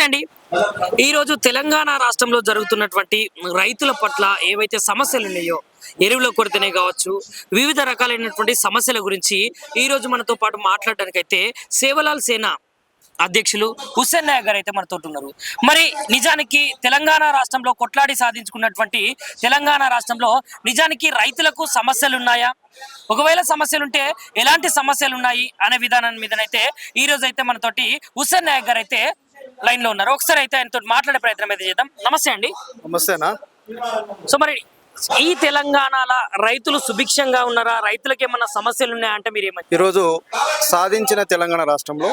అండి. ఈరోజు తెలంగాణ రాష్ట్రంలో జరుగుతున్నటువంటి రైతుల పట్ల ఏవైతే సమస్యలు ఉన్నాయో, ఎరువుల కొరతనే కావచ్చు, వివిధ రకాలైనటువంటి సమస్యల గురించి ఈరోజు మనతో పాటు మాట్లాడడానికైతే సేవలాల్ సేన అధ్యక్షులు హుస్సేన్ నాయక్ గారు అయితే మనతో ఉన్నారు. మరి నిజానికి తెలంగాణ రాష్ట్రంలో కొట్లాడి సాధించుకున్నటువంటి తెలంగాణ రాష్ట్రంలో నిజానికి రైతులకు సమస్యలు ఉన్నాయా, ఒకవేళ సమస్యలుంటే ఎలాంటి సమస్యలు ఉన్నాయి అనే విధానం మీదనైతే ఈ రోజు అయితే మనతోటి హుస్సేన్ నాయక్ గారు అయితే లైన్ లో ఉన్నారు. ఒకసారి అయితే ఆయనతో మాట్లాడే ప్రయత్నం అయితే చేద్దాం. నమస్తే అండి. నమస్తేనా. సో మరి ఈ తెలంగాణలో రైతులు సుభిక్షంగా ఉన్నారా, రైతులకు ఏమన్నా సమస్యలు ఉన్నాయంటే మీరు ఏమంటారు? ఈరోజు సాధించిన తెలంగాణ రాష్ట్రంలో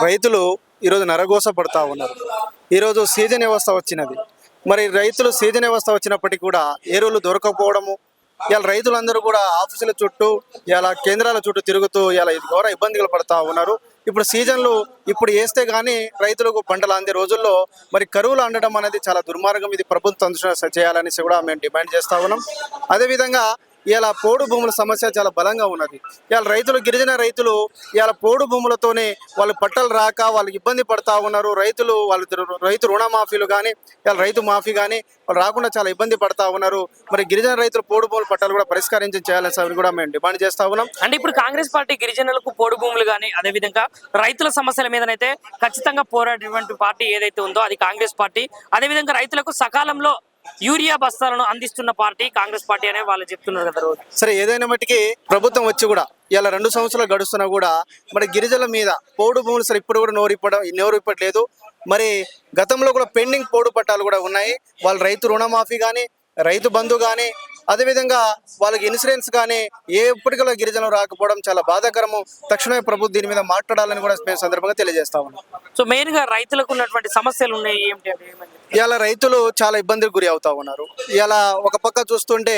రైతులు ఈరోజు నరగోస పడతా ఉన్నారు. ఈరోజు సీజన్ వ్యవస్థ వచ్చినది. మరి రైతులు సీజన్ వ్యవస్థ వచ్చినప్పటికీ కూడా ఎరువులు దొరకకపోవడము, ఇలా రైతులందరూ కూడా ఆఫీసుల చుట్టూ ఇలా కేంద్రాల చుట్టూ తిరుగుతూ ఇలా ఘోర ఇబ్బందులు పడతా ఉన్నారు. ఇప్పుడు సీజన్లు ఇప్పుడు వేస్తే కానీ రైతులకు పంటలు అందే రోజుల్లో మరి కరువులు అండడం అనేది చాలా దుర్మార్గం. ఇది ప్రభుత్వం చేయాలనేసి కూడా మేము డిమాండ్ చేస్తా ఉన్నాం. అదేవిధంగా ఇలా పోడు భూముల సమస్య చాలా బలంగా ఉన్నది. ఇలా రైతులు, గిరిజన రైతులు ఇలా పోడు భూములతోనే వాళ్ళు పట్టలు రాక వాళ్ళకి ఇబ్బంది పడతా ఉన్నారు. రైతు రుణమాఫీలు కానీ ఇలా రైతు మాఫీ కానీ వాళ్ళు రాకుండా చాలా ఇబ్బంది పడతా ఉన్నారు. మరి గిరిజన రైతులు పోడు భూముల పట్టాలు కూడా చేయాలని కూడా మేము డిమాండ్ చేస్తా ఉన్నాం. అంటే ఇప్పుడు కాంగ్రెస్ పార్టీ గిరిజనులకు పోడు భూములు కానీ అదేవిధంగా రైతుల సమస్యల మీదనైతే ఖచ్చితంగా పోరాడేటువంటి పార్టీ ఏదైతే ఉందో అది కాంగ్రెస్ పార్టీ. అదేవిధంగా రైతులకు సకాలంలో యూరియా బస్తాలను అందిస్తున్న పార్టీ కాంగ్రెస్ పార్టీ అనే వాళ్ళు చెప్తున్నారు కదా. సరే, ఏదైనా మట్టికి ప్రభుత్వం వచ్చి కూడా ఇలా 2 సంవత్సరాలు గడుస్తున్నా కూడా మరి గిరిజనుల మీద పోడు భూములు సరే ఇప్పుడు కూడా నోరు ఇప్పట్లేదు. మరి గతంలో కూడా పెండింగ్ పోడు పట్టాలు కూడా ఉన్నాయి. వాళ్ళ రైతు రుణమాఫీ కానీ, రైతు బంధు కానీ, అదేవిధంగా వాళ్ళకి ఇన్సూరెన్స్ కానీ ఎప్పటికలా గిరిజనులు రాకపోవడం చాలా బాధాకరము. తక్షణమే ప్రభుత్వం దీని మీద మాట్లాడాలని కూడా మేము సందర్భంగా తెలియజేస్తా ఉన్నాం. సో మెయిన్ గా రైతులకు ఉన్నటువంటి సమస్యలు ఉన్నాయి ఏమిటి? ఇలా రైతులు చాలా ఇబ్బందికి గురి అవుతా ఉన్నారు. ఇలా ఒక పక్క చూస్తుంటే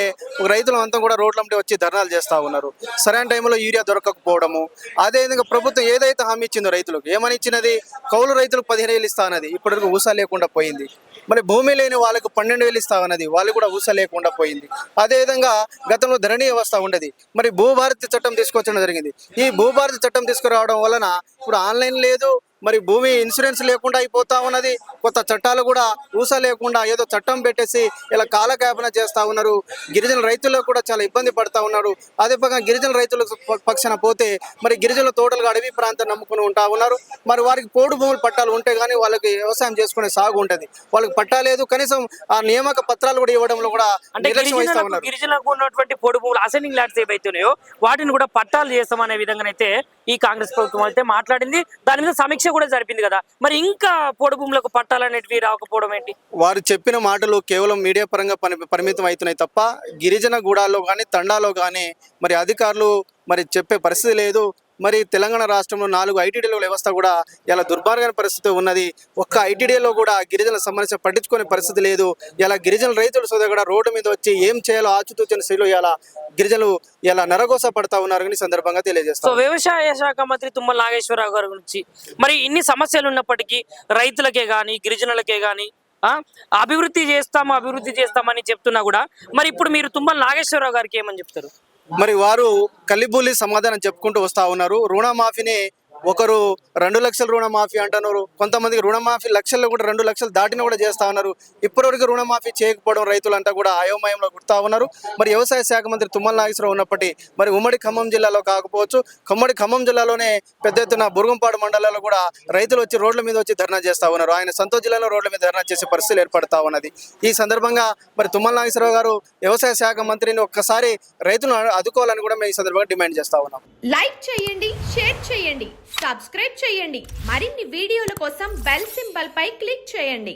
రైతులు అంతా కూడా రోడ్లంటే వచ్చి ధర్నాలు చేస్తూ ఉన్నారు. సరైన టైంలో యూరియా దొరకకపోవడము, అదేవిధంగా ప్రభుత్వం ఏదైతే హామీ ఇచ్చిందో రైతులకు ఏమని ఇచ్చినది, కౌలు రైతులకు 15,000 ఇస్తా అన్నది ఇప్పటివరకు ఊసా లేకుండా పోయింది. మరి భూమి లేని వాళ్ళకు 12,000 ఇస్తా అన్నది వాళ్ళు కూడా ఊసా లేకుండా పోయింది. అదేవిధంగా గతంలో ధరణి వ్యవస్థ ఉండేది. మరి భూభారతి చట్టం తీసుకొచ్చడం జరిగింది. ఈ భూభారతి చట్టం తీసుకురావడం వలన ఇప్పుడు ఆన్లైన్ లేదు, మరి భూమి ఇన్సూరెన్స్ లేకుండా అయిపోతా ఉన్నది. కొత్త చట్టాలు కూడా ఊసా లేకుండా ఏదో చట్టం పెట్టేసి ఇలా కాలకాపన చేస్తూ ఉన్నారు. గిరిజన రైతులకు కూడా చాలా ఇబ్బంది పడతా ఉన్నారు. అదే పక్కన గిరిజన రైతుల పక్షాన పోతే మరి గిరిజనుల తోటలుగా అడవి ప్రాంతం నమ్ముకుని ఉంటా ఉన్నారు. మరి వారికి పోడు భూములు పట్టాలు ఉంటే కానీ వాళ్ళకి వ్యవసాయం చేసుకునే సాగు ఉంటుంది. వాళ్ళకి పట్టా లేదు, కనీసం ఆ నియామక పత్రాలు కూడా ఇవ్వడంలో కూడా నిర్లక్ష్యం వహిస్తా ఉన్నారు. గిరిజనులకు ఉన్నటువంటి పోడు భూములు అసైనింగ్ ల్యాండ్స్ ఏవైతున్నాయో వాటిని కూడా పట్టాలు చేస్తామనే విధంగానైతే ఈ కాంగ్రెస్ ప్రభుత్వం అయితే మాట్లాడింది. దాని మీద సమీక్ష కూడా జరిపింది కదా. మరి ఇంకా పోడు భూములకు పట్టాలనేటివి రాకపోవడం ఏంటి? వారు చెప్పిన మాటలు కేవలం మీడియా పరంగా పరిమితం అవుతున్నాయి తప్ప గిరిజన గూడాల్లో కానీ తండాలో కానీ మరి అధికారులు మరి చెప్పే పరిస్థితి లేదు. మరి తెలంగాణ రాష్ట్రంలో 4 ఐటీడీల వ్యవస్థ కూడా ఇలా దుర్మార్గమైన పరిస్థితి ఉన్నది. ఒక్క ఐటీడీలో కూడా గిరిజనుల సమస్య పట్టించుకునే పరిస్థితి లేదు. ఇలా గిరిజన రైతులు సోదరు కూడా రోడ్డు మీద వచ్చి ఏం చేయాలో ఆచితూచని శైలిలో ఇలా గిరిజనులు ఇలా నరగోస పడతా ఉన్నారు సందర్భంగా తెలియజేస్తారు. సో వ్యవసాయ శాఖ మంత్రి తుమ్మల నాగేశ్వరరావు గారి గురించి మరి ఇన్ని సమస్యలు ఉన్నప్పటికీ రైతులకే కానీ గిరిజనులకే కానీ అభివృద్ధి చేస్తామని చెప్తున్నా కూడా మరి ఇప్పుడు మీరు తుమ్మల నాగేశ్వరరావు గారికి ఏమని చెప్తారు? మరి వారు కల్లిబుల్లి సమాధానం చెప్పుకుంటూ వస్తూ ఉన్నారు. రుణమాఫీని ఒకరు 2 లక్షల రుణమాఫీ అంటున్నారు, కొంతమందికి రుణమాఫీ లక్షల్లో కూడా 2 లక్షలు దాటిన కూడా చేస్తా ఉన్నారు. ఇప్పటివరకు రుణమాఫీ చేయకపోవడం రైతులంతా కూడా అయోమయంలో గుర్తా ఉన్నారు. మరి వ్యవసాయ శాఖ మంత్రి తుమ్మల నాగేశ్వరరావు ఉన్నప్పటి మరి ఉమ్మడి ఖమ్మం జిల్లాలో కాకపోవచ్చు, ఖమ్మం జిల్లాలోనే పెద్ద ఎత్తున బురుగుంపాడు మండలాల్లో కూడా రైతులు వచ్చి రోడ్ల మీద వచ్చి ధర్నా చేస్తా ఉన్నారు. ఆయన సొంత జిల్లాలో రోడ్ల మీద ధర్నా చేసే పరిస్థితులు ఏర్పడతా ఉన్నది. ఈ సందర్భంగా మరి తుమ్మల నాగేశ్వరరావు గారు వ్యవసాయ శాఖ మంత్రిని ఒక్కసారి రైతులను ఆదుకోవాలని కూడా మేము ఈ సందర్భంగా డిమాండ్ చేస్తా ఉన్నాం. లైక్ చేయండి, షేర్ చేయండి, సబ్స్క్రైబ్ చేయండి. మరిన్ని వీడియోల కోసం బెల్ సింబల్ పై క్లిక్ చేయండి.